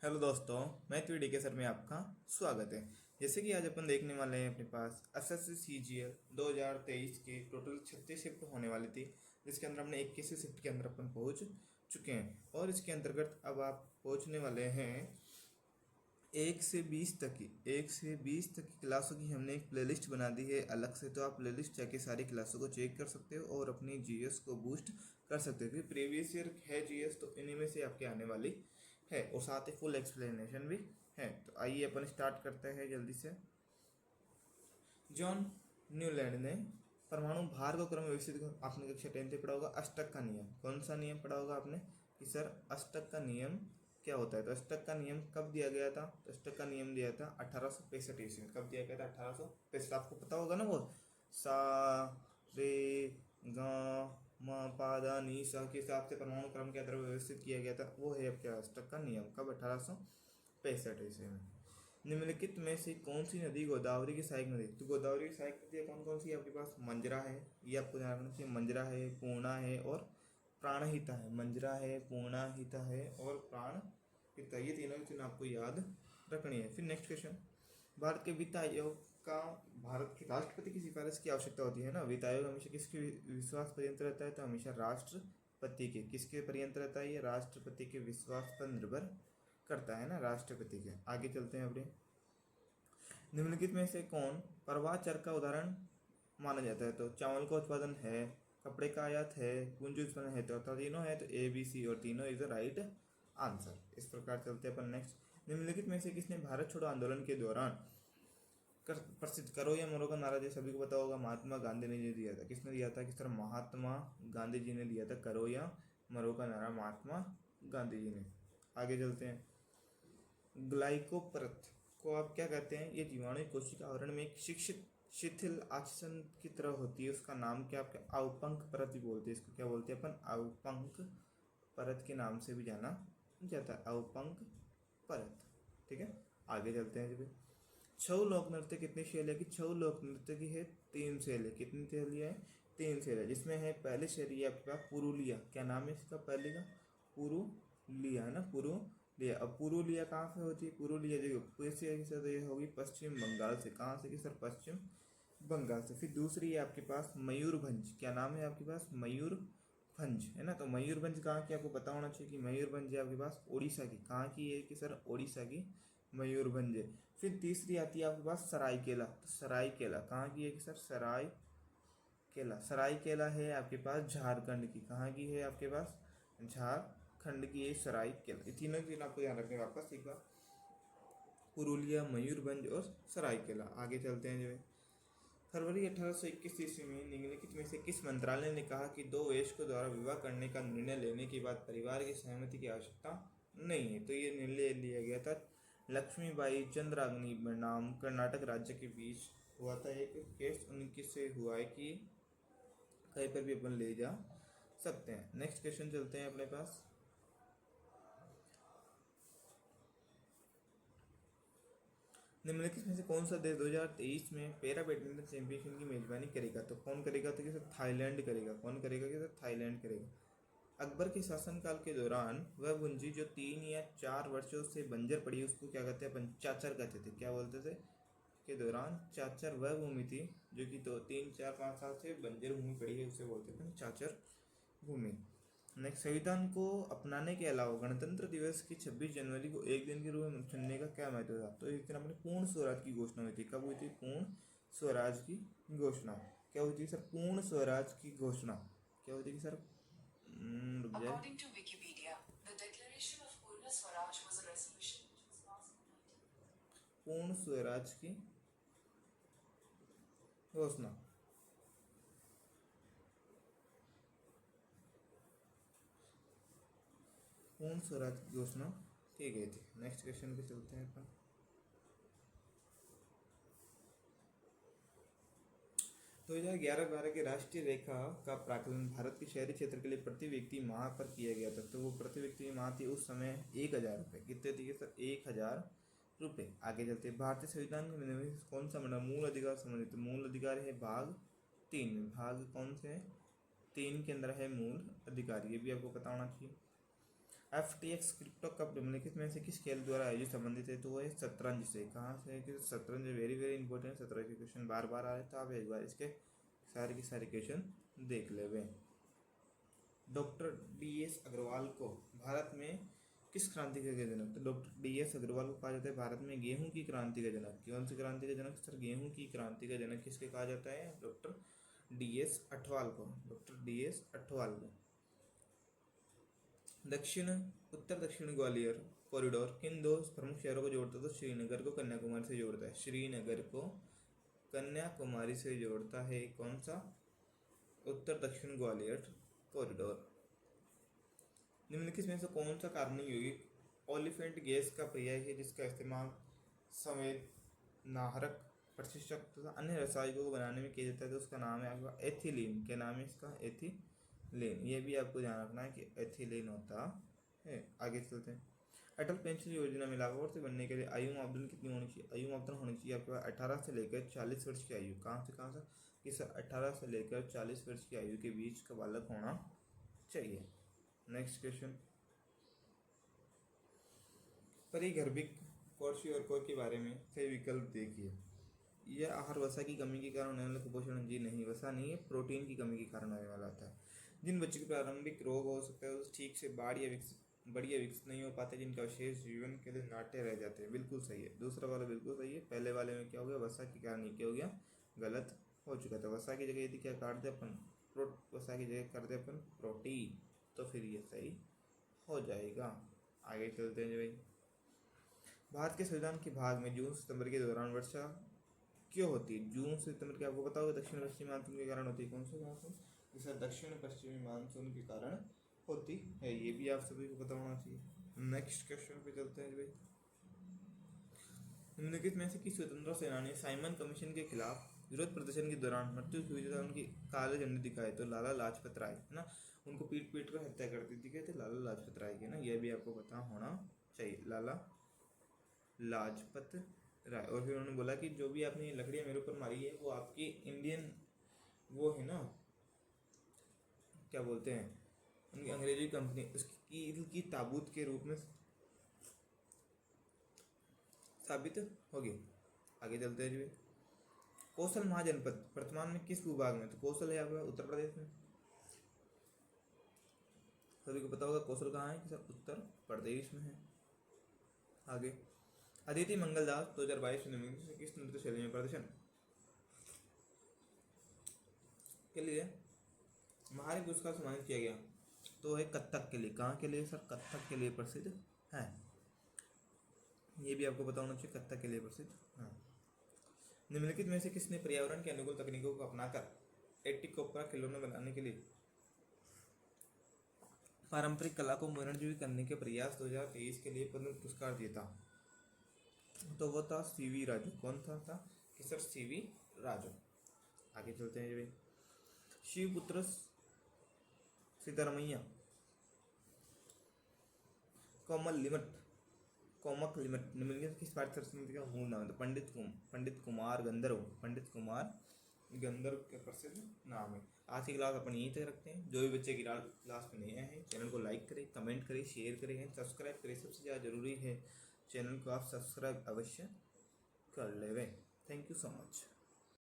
Hello दोस्तों, मैं त्रिडी के सर में आपका स्वागत है। जैसे कि आज अपन देखने वाले हैं अपने पास एसएससी सीजीएल 2023 की टोटल 36 शिफ्ट होने वाली थी, जिसके अंदर हमने 21वीं शिफ्ट के अंदर अपन पहुंच चुके हैं। और इसके अंतर्गत अब आप पहुंचने वाले हैं 1 से 20 तक की क्लासों की हमने एक प्लेलिस्ट बना दी है अलग से। तो आप प्लेलिस्ट जाके सारी क्लासों को चेक कर सकते हो और अपनी जीएस को बूस्ट कर सकते हो, क्योंकि प्रीवियस ईयर है जीएस तो इन्हीं में से आपके आने वाली है और साथ ही फुल एक्सप्लेनेशन भी है। तो आइए अपन स्टार्ट करते हैं जल्दी से। जॉन न्यूलैंड ने परमाणु भार को क्रम व्यवस्थित आपने कक्षा 10 पढ़ा होगा अष्टक का नियम। कौन सा नियम पढ़ा होगा आपने कि सर अष्टक का नियम क्या होता है? तो अष्टक का नियम कब दिया गया था? तो अष्टक का नियम दिया था 1865 ईस्वी में। कब दिया गया था? 1865। आपको पता होगा ना वो सा रे गा म पा दा नी सा के हिसाब से परमाणु क्रम के अंदर व्यवस्थित किया गया था। वो है आपके अष्टक का नियम। कब? 1865 ईस्वी में। निम्नलिखित में से कौन सी नदी गोदावरी की सहायक नदी? तो गोदावरी की सहायक नदी कौन कौन सी है आपके पास? मंजरा है, ये आपको ध्यान रखना चाहिए। मंजरा है, पूर्णा है और प्राणहिता है। मंजरा है, पूर्णाहिता है और प्राणहिता, ये तीनों आपको याद रखनी है। फिर नेक्स्ट क्वेश्चन, भारत के वित्त आयोग का भारत के राष्ट्रपति की सिफारिश की आवश्यकता होती है ना। वित्त आयोग हमेशा किसके विश्वास पर्यंत रहता है? तो हमेशा राष्ट्रपति के। किसके पर्यंत रहता है? ये राष्ट्रपति के विश्वास पर निर्भर करता है ना, राष्ट्रपति के। आगे चलते हैं अपने। निम्नलिखित में से कौन प्रवाह चर का उदाहरण माना जाता है? तो चावल का उत्पादन है, कपड़े का आयात है, पूंजी उत्पादन है। तो तीनों है, तो ए बी सी और तीनों इज द राइट आंसर। इस प्रकार चलते हैं अपन नेक्स्ट। निम्नलिखित में से किसने भारत छोड़ो आंदोलन के दौरान प्रसिद्ध करो या मरो का नारा जो सभी को पता होगा महात्मा गांधी ने जो दिया था? किसने दिया था? किस तरह? महात्मा गांधी जी ने दिया था करो या मरो का नारा, महात्मा गांधी जी ने। आगे चलते हैं। ग्लाइकोपरत को आप क्या कहते हैं? ये जीवाणु कोशिका आवरण में एक शिक्षित शिथिल आच्छादन की तरह होती है। उसका नाम क्या? आपके अवपंक परत भी बोलते हैं इसको। क्या बोलते हैं अपन? अवपंक परत के नाम से भी जाना जाता है, अवपंक परत। ठीक है, आगे चलते हैं जब। छऊ लोक नृत्य कितनी शैली की? छऊ लोक नृत्य की है 3 शैली। कितनी शैली है? 3 शैली, जिसमें है पहली शैली आपके पास पुरुलिया। क्या नाम है इसका पहले का? पुरुलिया है ना, पुरुलिया। अब पुरुलिया कहाँ से होती है? पुरुलिया जो पूरी होगी पश्चिम बंगाल से। कहाँ से कि सर? पश्चिम बंगाल से। फिर दूसरी है आपके पास मयूरभंज। क्या नाम है आपके पास? मयूरभंज है ना। तो मयूरभंज कहाँ की आपको पता होना चाहिए कि मयूरभंज है आपके पास उड़ीसा की। कहाँ की है कि सर? उड़ीसा की मयूरभंज है। फिर तीसरी आती है आपके पास सरायकेला। तो सरायकेला कहाँ की है कि सर? सरायकेला। सरायकेला है आपके पास झारखंड की। कहाँ की है आपके पास? झारखंड की है सरायकेला। ये तीनों दिन आपको ध्यान रखने वापस एक बार, पुरुलिया, मयूरभंज और सरायकेला। आगे चलते हैं जो है। फरवरी 1821 ईस्वी में निम्नलिखित में से किस मंत्रालय ने कहा कि 2 वयस्कों द्वारा विवाह करने का निर्णय लेने के बाद परिवार की सहमति की आवश्यकता नहीं है? तो ये निर्णय लिया गया था लक्ष्मीबाई चंद्राग्नि बनाम कर्नाटक राज्य के बीच हुआ था एक केस। 19 से हुआ है कि कहीं पर भी अपन ले जा सकते हैं। नेक्स्ट क्वेश्चन चलते हैं अपने पास। निम्नलिखित में से कौन सा देश 2023 में पैरा बैडमिंटन चैंपियनशिप की मेजबानी करेगा? तो कौन करेगा? तो किसे? थाईलैंड करेगा। कौन करेगा? किसे? थाईलैंड करेगा। अकबर के शासनकाल के दौरान वह भुंजी जो 3 या 4 वर्षों से बंजर पड़ी उसको क्या कहते हैं अपन? चाचर कहते थे। क्या बोलते थे? के दौरान चाचर वह भूमि थी जो कि 2 3 4 5 साल से बंजर भूमि पड़ी है, उसे बोलते थे चाचर भूमि। नेक्स्ट, संविधान को अपनाने के अलावा गणतंत्र दिवस की 26 जनवरी को एक दिन के रूप में चुनने का क्या महत्व था? तो इस दिन अपने पूर्ण स्वराज की घोषणा हुई थी। कब हुई थी पूर्ण स्वराज की घोषणा? क्या हुई थी सर? पूर्ण स्वराज की घोषणा क्या हुई थी सर? रुक जाए। According to Wikipedia, the declaration of Purna Swaraj was a resolution which was passed in 19 पूर्ण स्वराज की घोषणा। पूर्ण स्वराज की घोषणा की गई थी। नेक्स्ट क्वेश्चन पे चलते हैं अपन। 2011-12 के राष्ट्रीय रेखा का प्राकलन भारत के शहरी क्षेत्र के लिए प्रति व्यक्ति माह पर किया गया था। तो वो प्रति व्यक्ति माह थी उस समय 1000 रुपये। कितने थी सर? 1000 रुपये। आगे चलते हैं। भारतीय संविधान में कौन सा मंडल मूल अधिकार संबंधित? मूल अधिकार है भाग 3 में। भाग कौन से? 3 के अंदर है मूल अधिकार। ये भी आपको पता होना चाहिए। FTX क्रिप्टो कप निम्नलिखित में से किस खेल द्वारा आयोजित संबंधित है? तो वो है शतरंज से। कहाँ से है? कि शतरंज वेरी वेरी इंपॉर्टेंट। शतरंज के क्वेश्चन बार बार आ रहे तो आप एक बार इसके सारे के सारे क्वेश्चन देख लेवे। डॉक्टर DS अग्रवाल को भारत में किस क्रांति के जनक? तो डॉक्टर DS अग्रवाल को कहा जाता है भारत में गेहूं की क्रांति का जनक। कौन सी क्रांति का जनक सर? गेहूं की क्रांति का जनक किसके कहा जाता है? डॉक्टर DS अठवाल को। डॉक्टर DS अठवाल को। उत्तर दक्षिण ग्वालियर कॉरिडोर किन दो प्रमुख शहरों को जोड़ता है? तो श्रीनगर को कन्याकुमारी से जोड़ता है। श्रीनगर को कन्याकुमारी से जोड़ता है कौन सा? उत्तर दक्षिण ग्वालियर कॉरिडोर। निम्नलिखित में से कौन सा कार्बनिक यौगिक ओलिफेंट गैस का पर्याय है जिसका इस्तेमाल संवेदनाहरक प्रशिक्षक तथा अन्य रसायनों को बनाने में किया जाता है? तो उसका नाम है आपका एथिलीन। क्या नाम है इसका? एथिलीन। ये भी आपको ध्यान रखना है कि एथिलीन होता है। आगे चलते हैं। अटल पेंशन योजना में लाभार्थी बनने के लिए आयु मापदंड कितनी होनी चाहिए? आयु मापदंड होनी चाहिए आपके पास 18 से लेकर 40 वर्ष की आयु। कहाँ से कि सर 18 से लेकर 40 वर्ष की आयु के बीच का बालक होना चाहिए। नेक्स्ट क्वेश्चन, परिगर्भिक क्वार्सियोरकोर के बारे में सही विकल्प देखिए। यह आहार वसा की कमी के कारण होने वाला कुपोषण? जी नहीं, वसा नहीं है, प्रोटीन की कमी के कारण होने वाला होता है। जिन बच्चों को प्रारंभिक रोग हो सकता है उस ठीक से बढ़िया विकसित नहीं हो पाते, जिनका विशेष जीवन के लिए नाट्य रह जाते हैं। बिल्कुल सही है, दूसरा वाला बिल्कुल सही है। पहले वाले में क्या हो गया? वसा के कारण ही क्या हो गया? गलत हो चुका था। वसा की जगह यदि क्या काट दे अपन वसा की जगह कर दे अपन प्रोटीन, तो फिर ये सही हो जाएगा। आगे चलते हैं जी भाई। भारत के संविधान के भाग में जून सितंबर के दौरान वर्षा क्यों होती है? जून से सितंबर के आपको पता होगा दक्षिण पश्चिमी मानसून के कारण होती है। कौन से मानसून? जिसका दक्षिण पश्चिमी मानसून के कारण होती है। ये भी आप सभी को पता होना चाहिए। नेक्स्ट क्वेश्चन पे चलते हैं भाई। निम्नलिखित में से किस स्वतंत्रता सेनानी साइमन कमीशन के खिलाफ विरोध प्रदर्शन के दौरान मृत्यु हुई तथा उनकी काले झंडे दिखाए? तो लाला लाजपत राय है ना, उनको पीट पीट कर हत्या कर दी थी। कहते लाला लाजपत राय के ना, यह भी आपको पता होना चाहिए। लाला लाजपत राय। और फिर उन्होंने बोला कि जो भी आपने लकड़ियाँ मेरे ऊपर मारी है वो आपकी इंडियन वो है ना, क्या बोलते हैं, उनकी अंग्रेजी कंपनी उसकी ईद की ताबूत के रूप में साबित होगी। आगे चलते हैं जी। कौशल महाजनपद वर्तमान में किस भूभाग में? तो कौशल है आपका उत्तर प्रदेश में। सभी को पता होगा कौशल कहाँ है? कि सर उत्तर प्रदेश में है। आगे, अदिति मंगलदास 2022 में किस नृत्य शैली में प्रदर्शन के लिए महाराष्ट्र पुरस्कार सम्मानित किया गया? तो है कथक के लिए। कहाँ के लिए सर? कथक के लिए प्रसिद्ध है। ये भी आपको पता होना चाहिए, कथक के लिए प्रसिद्ध है। निम्नलिखित में से किसने पर्यावरण के अनुकूल तकनीकों को अपनाकर एटिकोप्रा खिलौने बनाने के लिए पारंपरिक कला को पुनर्जीवित करने के प्रयास 2023 के लिए पद्म पुरस्कार दिया था? तो वो था CV राजू। कौन था? कि सर CV राजू। आगे चलते हैं भाई। शिवपुत्र सीतारमैया कोमक लिमट निम्नलिखित किस भारतीय संस्कृति का मूल नाम है? तो पंडित कुमार गंधर्व के प्रसिद्ध नाम है। आज की क्लास अपन यहीं तक रखते हैं। जो भी बच्चे की क्लास में नए आए हैं चैनल को लाइक करें, कमेंट करें, शेयर करें, सब्सक्राइब करें। सबसे ज़्यादा जरूरी है चैनल को आप सब्सक्राइब अवश्य कर लेवें। Thank you so much.